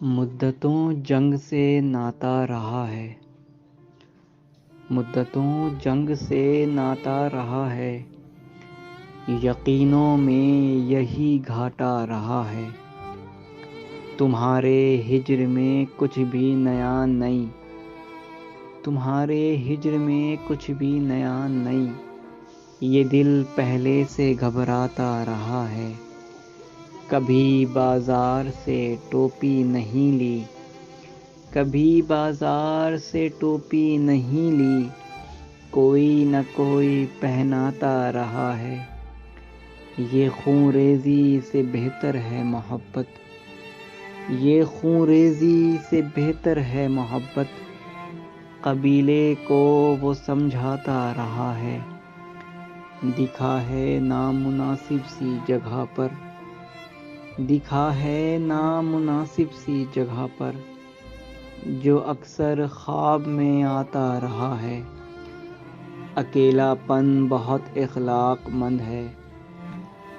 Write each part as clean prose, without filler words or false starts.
مدتوں جنگ سے ناتا رہا ہے، مدتوں جنگ سے ناتا رہا ہے، یقینوں میں یہی گھاٹا رہا ہے۔ تمہارے ہجر میں کچھ بھی نیا نہیں، تمہارے ہجر میں کچھ بھی نیا نہیں، یہ دل پہلے سے گھبراتا رہا ہے۔ کبھی بازار سے ٹوپی نہیں لی، کبھی بازار سے ٹوپی نہیں لی، کوئی نہ کوئی پہناتا رہا ہے۔ یہ خون ریزی سے بہتر ہے محبت، یہ خون ریزی سے بہتر ہے محبت، قبیلے کو وہ سمجھاتا رہا ہے۔ دکھا ہے نامناسب سی جگہ پر، دکھا ہے نامناسب سی جگہ پر، جو اکثر خواب میں آتا رہا ہے۔ اکیلا پن بہت اخلاق مند ہے،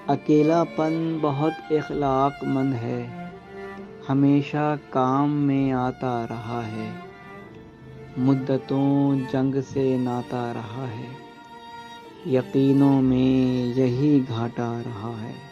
اکیلا پن بہت اخلاق مند ہے، ہمیشہ کام میں آتا رہا ہے۔ مدتوں جنگ سے ناتا رہا ہے، یقینوں میں یہی گھاٹا رہا ہے۔